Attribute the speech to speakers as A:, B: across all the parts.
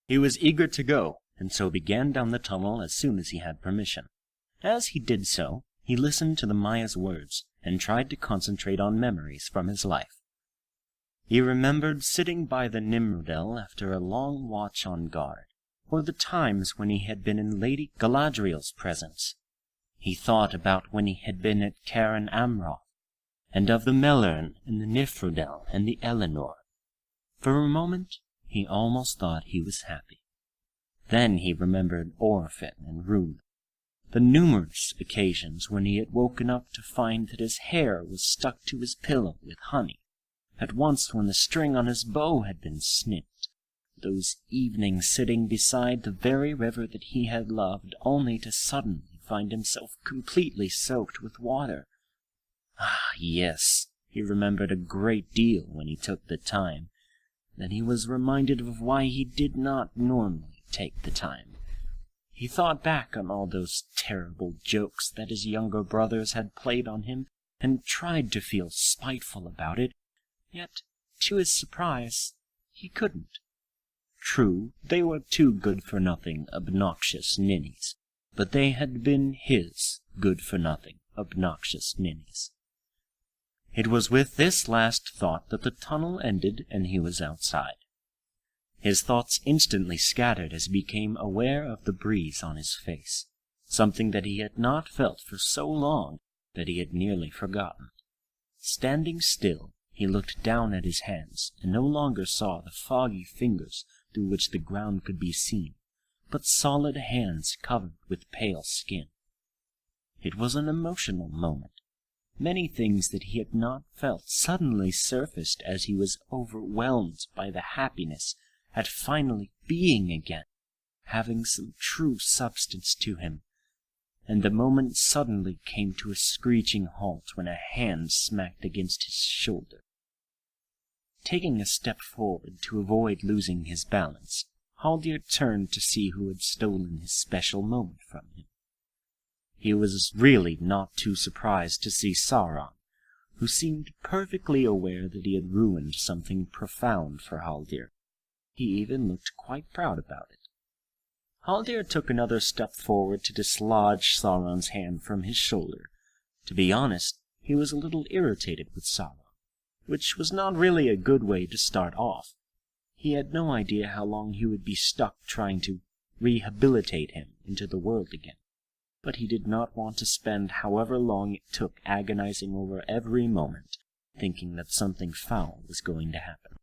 A: He was eager to go, and so began down the tunnel as soon as he had permission. As he did so, he listened to the Maya's words, and tried to concentrate on memories from his life. He remembered sitting by the Nimrodel after a long watch on guard, or the times when he had been in Lady Galadriel's presence. He thought about when he had been at Cairn Amroth, and of the Mellern and the Nifrodel and the Eleanor. For a moment, he almost thought he was happy. Then he remembered Orphan and Rune, the numerous occasions when he had woken up to find that his hair was stuck to his pillow with honey, at once when the string on his bow had been snipped, those evenings sitting beside the very river that he had loved, only to suddenly find himself completely soaked with water. Ah, yes, he remembered a great deal when he took the time. Then he was reminded of why he did not normally take the time. He thought back on all those terrible jokes that his younger brothers had played on him, and tried to feel spiteful about it, yet, to his surprise, he couldn't. True, they were two good-for-nothing, obnoxious ninnies, but they had been his good-for-nothing, obnoxious ninnies. It was with this last thought that the tunnel ended and he was outside. His thoughts instantly scattered as he became aware of the breeze on his face, something that he had not felt for so long that he had nearly forgotten. Standing still, he looked down at his hands and no longer saw the foggy fingers through which the ground could be seen, but solid hands covered with pale skin. It was an emotional moment. Many things that he had not felt suddenly surfaced as he was overwhelmed by the happiness at finally being again, having some true substance to him, and the moment suddenly came to a screeching halt when a hand smacked against his shoulder. Taking a step forward to avoid losing his balance, Haldir turned to see who had stolen his special moment from him. He was really not too surprised to see Sauron, who seemed perfectly aware that he had ruined something profound for Haldir. He even looked quite proud about it. Haldir took another step forward to dislodge Sauron's hand from his shoulder. To be honest, he was a little irritated with Sauron, which was not really a good way to start off. He had no idea how long he would be stuck trying to rehabilitate him into the world again, but he did not want to spend however long it took agonizing over every moment, thinking that something foul was going to happen.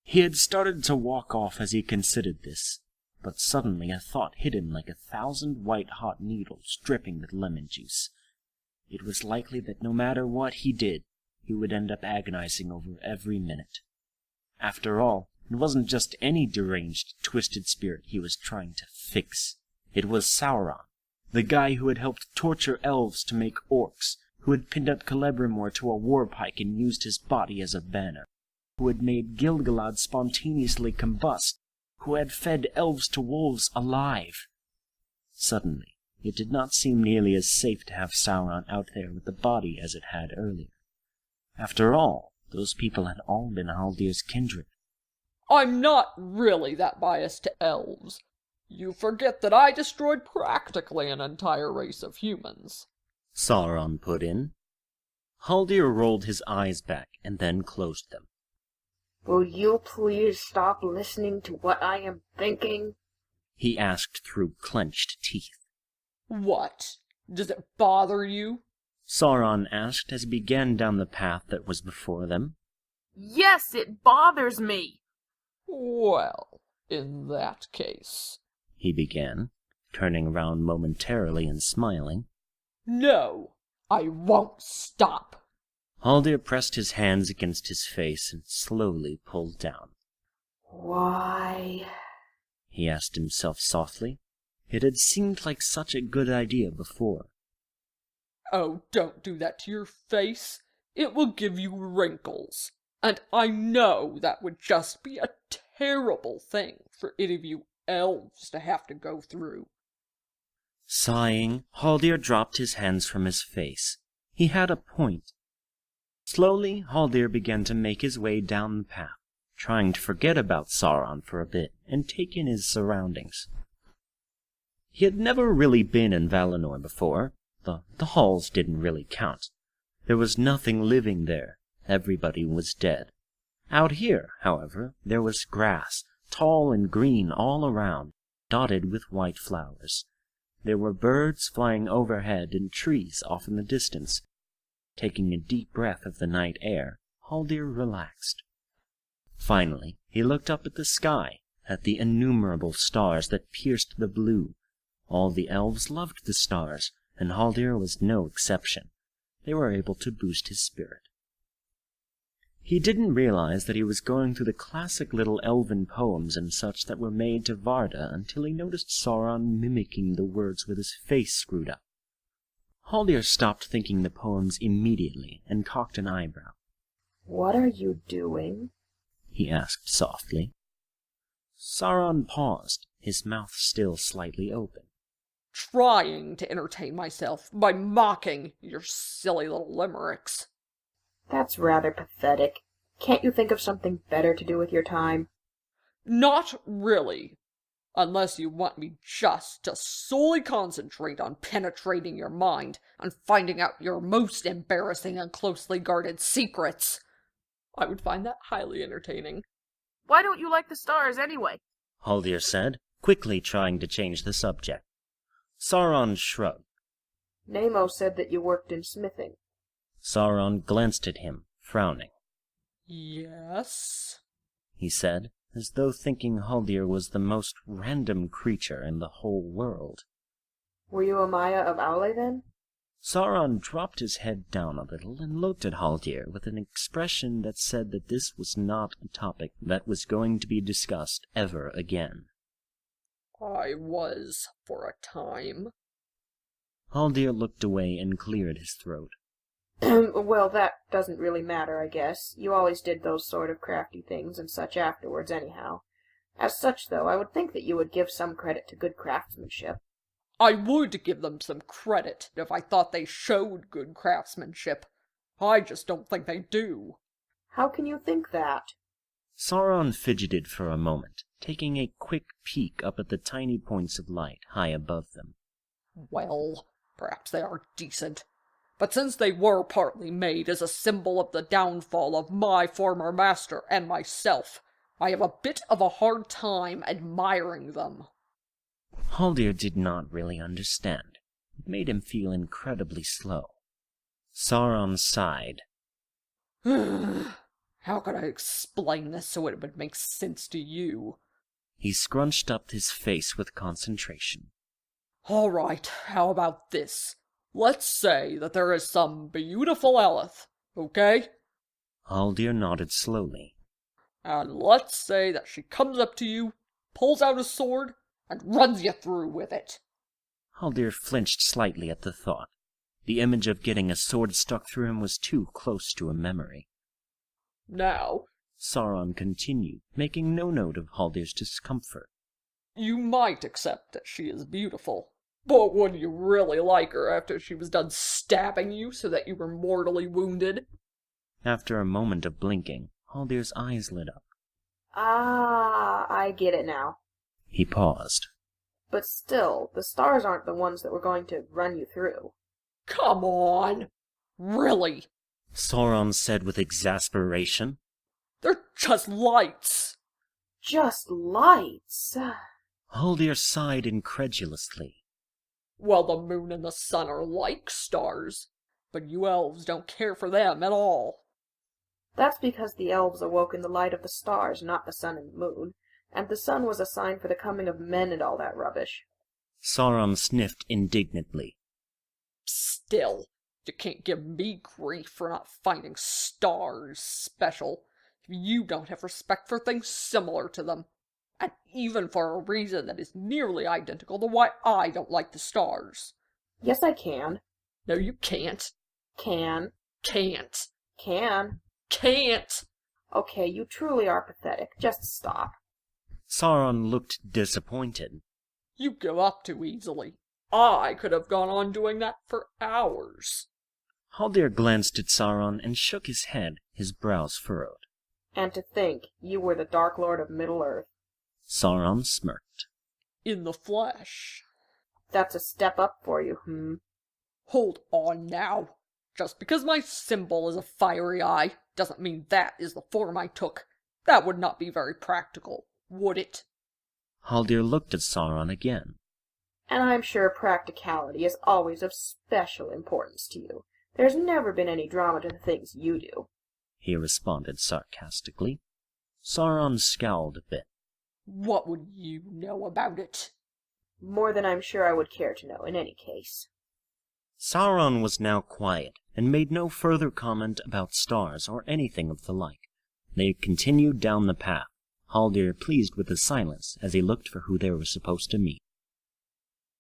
A: He had started to walk off as he considered this, but suddenly a thought hit him like 1,000 white-hot needles dripping with lemon juice. It was likely that no matter what he did, he would end up agonizing over every minute. After all, it wasn't just any deranged, twisted spirit he was trying to fix. It was Sauron, the guy who had helped torture elves to make orcs, who had pinned up Celebrimbor to a warpike and used his body as a banner, who had made Gil-galad spontaneously combust, who had fed elves to wolves alive. Suddenly, it did not seem nearly as safe to have Sauron out there with the body as it had earlier. After all, those people had all been Haldir's kindred.
B: I'm not really that biased to elves. You forget that I destroyed practically an entire race of humans,
A: Sauron put in. Haldir rolled his eyes back and then closed them.
C: Will you please stop listening to what I am thinking?
A: He asked through clenched teeth.
B: What? Does it bother you?
A: Sauron asked as he began down the path that was before them.
C: Yes, it bothers me.
B: Well, in that case,
A: he began, turning around momentarily and smiling.
B: No, I won't stop.
A: Haldir pressed his hands against his face and slowly pulled down.
C: Why?
A: He asked himself softly. It had seemed like such a good idea before.
B: Oh, don't do that to your face. It will give you wrinkles. And I know that would just be a terrible thing for any of you elves to have to go through.
A: Sighing, Haldir dropped his hands from his face. He had a point. Slowly, Haldir began to make his way down the path, trying to forget about Sauron for a bit and take in his surroundings. He had never really been in Valinor before. The halls didn't really count. There was nothing living there. Everybody was dead. Out here, however, there was grass, tall and green all around, dotted with white flowers. There were birds flying overhead and trees off in the distance. Taking a deep breath of the night air, Haldir relaxed. Finally, he looked up at the sky, at the innumerable stars that pierced the blue. All the elves loved the stars, and Haldir was no exception. They were able to boost his spirit. He didn't realize that he was going through the classic little elven poems and such that were made to Varda until he noticed Sauron mimicking the words with his face screwed up. Haldir stopped thinking the poems immediately and cocked an eyebrow.
C: "What are you doing?"
A: he asked softly. Sauron paused, his mouth still slightly open.
B: Trying to entertain myself by mocking your silly little limericks.
C: "That's rather pathetic. Can't you think of something better to do with your time?"
B: Not really. Unless you want me just to solely concentrate on penetrating your mind and finding out your most embarrassing and closely guarded secrets. I would find that highly entertaining.
D: Why don't you like the stars anyway?
A: Haldir said, quickly trying to change the subject. Sauron shrugged.
C: "Namo said that you worked in smithing."
A: Sauron glanced at him, frowning.
B: Yes?
A: He said, as though thinking Haldir was the most random creature in the whole world.
C: "Were you a Maya of Aule then?"
A: Sauron dropped his head down a little and looked at Haldir with an expression that said that this was not a topic that was going to be discussed ever again.
B: I was, for a time.
A: Haldir looked away and cleared his throat.
C: "Well, that doesn't really matter, I guess. You always did those sort of crafty things and such afterwards anyhow. As such, though, I would think that you would give some credit to good craftsmanship."
B: I would give them some credit if I thought they showed good craftsmanship. I just don't think they do.
C: "How can you think that?"
A: Sauron fidgeted for a moment, taking a quick peek up at the tiny points of light high above them.
B: Well, perhaps they are decent. But since they were partly made as a symbol of the downfall of my former master and myself, I have a bit of a hard time admiring them.
A: Haldir did not really understand. It made him feel incredibly slow. Sauron sighed.
B: How could I explain this so it would make sense to you?
A: He scrunched up his face with concentration.
B: All right, how about this? Let's say that there is some beautiful Eleth, okay?
A: Haldir nodded slowly.
B: And let's say that she comes up to you, pulls out a sword, and runs you through with it.
A: Haldir flinched slightly at the thought. The image of getting a sword stuck through him was too close to a memory.
B: Now,
A: Sauron continued, making no note of Haldir's discomfort.
B: you might accept that she is beautiful, but would you really like her after she was done stabbing you so that you were mortally wounded?
A: After a moment of blinking, Haldir's eyes lit up.
C: "Ah, I get it now.
A: He paused.
C: But still, the stars aren't the ones that were going to run you through."
B: Come on! Really?
A: Sauron said with exasperation.
B: They're just lights!
C: "Just lights."
A: Haldir sighed incredulously.
B: Well, the moon and the sun are like stars, but you elves don't care for them at all.
C: "That's because the elves awoke in the light of the stars, not the sun and moon. And the sun was a sign for the coming of men and all that rubbish."
A: Sauron sniffed indignantly.
B: Still, you can't give me grief for not finding stars special. You don't have respect for things similar to them. And even for a reason that is nearly identical to why I don't like the stars.
C: "Yes, I can."
B: No, you can't.
C: "Can."
B: Can't.
C: "Can."
B: Can't.
C: "Okay, you truly are pathetic. Just stop."
A: Sauron looked disappointed.
B: You give up too easily. I could have gone on doing that for hours.
A: Haldir glanced at Sauron and shook his head, his brows furrowed.
C: And to think you were the Dark Lord of Middle-earth.
A: Sauron smirked.
B: In the flesh.
C: That's a step up for you,
B: Hold on now. Just because my symbol is a fiery eye doesn't mean that is the form I took. That would not be very practical, would it?
A: Haldir looked at Sauron again.
C: And I'm sure practicality is always of special importance to you. There's never been any drama to the things you do,
A: he responded sarcastically. Sauron scowled a bit.
B: What would you know about it?
C: More than I'm sure I would care to know in any case.
A: Sauron was now quiet, and made no further comment about stars or anything of the like. They continued down the path, Haldir pleased with the silence as he looked for who they were supposed to meet.